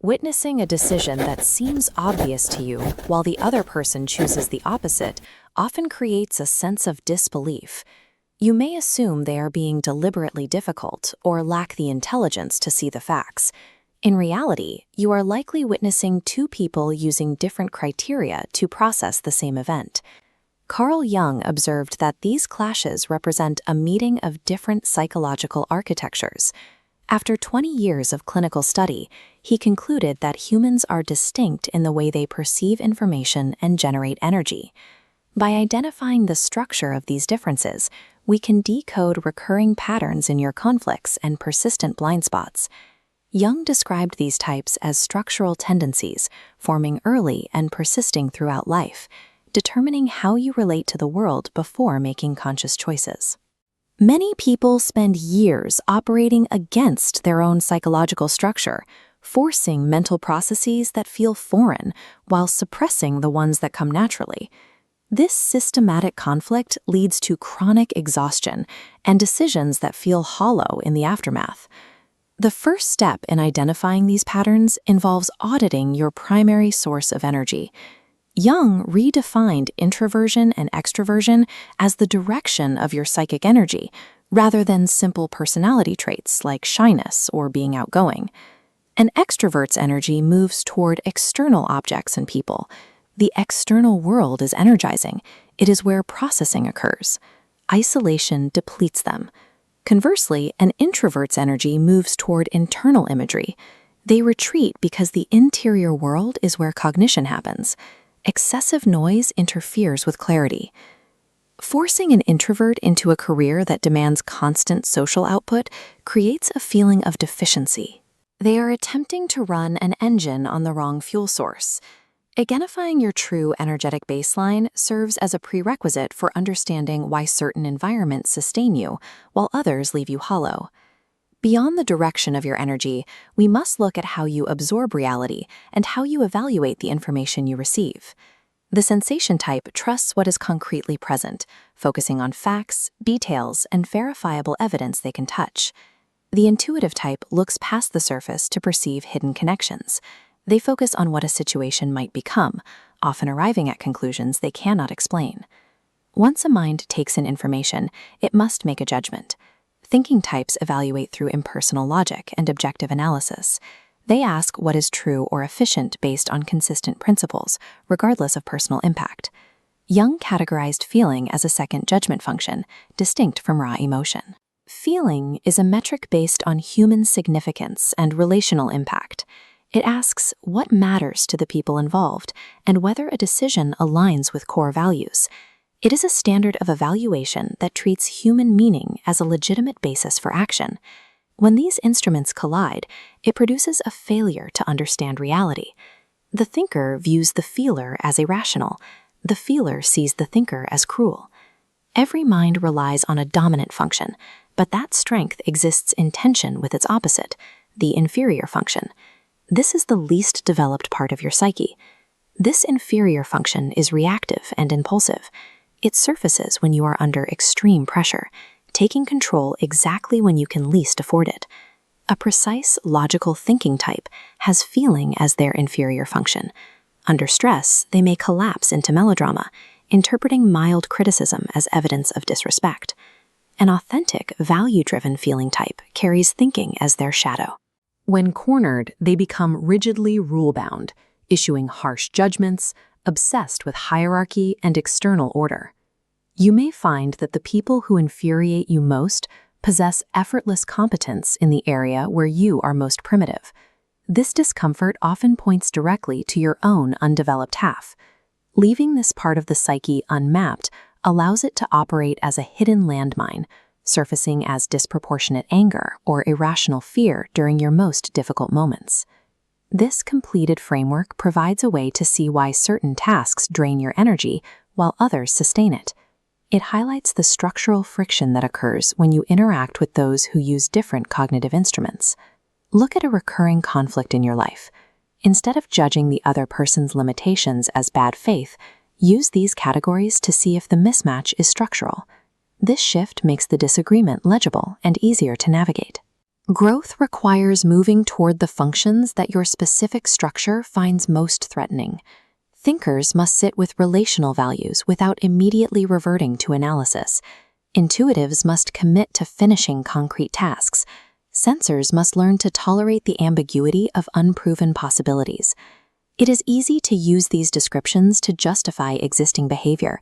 Witnessing a decision that seems obvious to you while the other person chooses the opposite often creates a sense of disbelief. You may assume they are being deliberately difficult or lack the intelligence to see the facts. In reality, you are likely witnessing two people using different criteria to process the same event. Carl Jung observed that these clashes represent a meeting of different psychological architectures. After 20 years of clinical study, he concluded that humans are distinct in the way they perceive information and generate energy. By identifying the structure of these differences, we can decode recurring patterns in your conflicts and persistent blind spots. Jung described these types as structural tendencies, forming early and persisting throughout life, determining how you relate to the world before making conscious choices. Many people spend years operating against their own psychological structure, forcing mental processes that feel foreign while suppressing the ones that come naturally. This systematic conflict leads to chronic exhaustion and decisions that feel hollow in the aftermath. The first step in identifying these patterns involves auditing your primary source of energy. Jung redefined introversion and extroversion as the direction of your psychic energy, rather than simple personality traits like shyness or being outgoing. An extrovert's energy moves toward external objects and people. The external world is energizing. It is where processing occurs. Isolation depletes them. Conversely, an introvert's energy moves toward internal imagery. They retreat because the interior world is where cognition happens. Excessive noise interferes with clarity. Forcing an introvert into a career that demands constant social output creates a feeling of deficiency. They are attempting to run an engine on the wrong fuel source. Identifying your true energetic baseline serves as a prerequisite for understanding why certain environments sustain you, while others leave you hollow. Beyond the direction of your energy, we must look at how you absorb reality and how you evaluate the information you receive. The sensation type trusts what is concretely present, focusing on facts, details, and verifiable evidence they can touch. The intuitive type looks past the surface to perceive hidden connections. They focus on what a situation might become, often arriving at conclusions they cannot explain. Once a mind takes in information, it must make a judgment. Thinking types evaluate through impersonal logic and objective analysis. They ask what is true or efficient based on consistent principles, regardless of personal impact. Jung categorized feeling as a second judgment function, distinct from raw emotion. Feeling is a metric based on human significance and relational impact. It asks what matters to the people involved and whether a decision aligns with core values. It is a standard of evaluation that treats human meaning as a legitimate basis for action. When these instruments collide, it produces a failure to understand reality. The thinker views the feeler as irrational. The feeler sees the thinker as cruel. Every mind relies on a dominant function, but that strength exists in tension with its opposite, the inferior function. This is the least developed part of your psyche. This inferior function is reactive and impulsive. It surfaces when you are under extreme pressure, taking control exactly when you can least afford it. A precise, logical thinking type has feeling as their inferior function. Under stress, they may collapse into melodrama, interpreting mild criticism as evidence of disrespect. An authentic, value-driven feeling type carries thinking as their shadow. When cornered, they become rigidly rule-bound, issuing harsh judgments, obsessed with hierarchy and external order. You may find that the people who infuriate you most possess effortless competence in the area where you are most primitive. This discomfort often points directly to your own undeveloped half. Leaving this part of the psyche unmapped allows it to operate as a hidden landmine, surfacing as disproportionate anger or irrational fear during your most difficult moments. This completed framework provides a way to see why certain tasks drain your energy while others sustain it. It highlights the structural friction that occurs when you interact with those who use different cognitive instruments. Look at a recurring conflict in your life. Instead of judging the other person's limitations as bad faith, use these categories to see if the mismatch is structural. This shift makes the disagreement legible and easier to navigate. Growth requires moving toward the functions that your specific structure finds most threatening. Thinkers must sit with relational values without immediately reverting to analysis. Intuitives must commit to finishing concrete tasks. Sensors must learn to tolerate the ambiguity of unproven possibilities. It is easy to use these descriptions to justify existing behavior.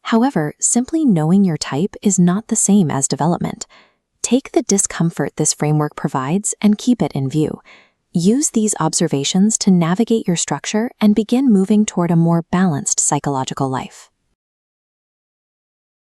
However, simply knowing your type is not the same as development. Take the discomfort this framework provides and keep it in view. Use these observations to navigate your structure and begin moving toward a more balanced psychological life.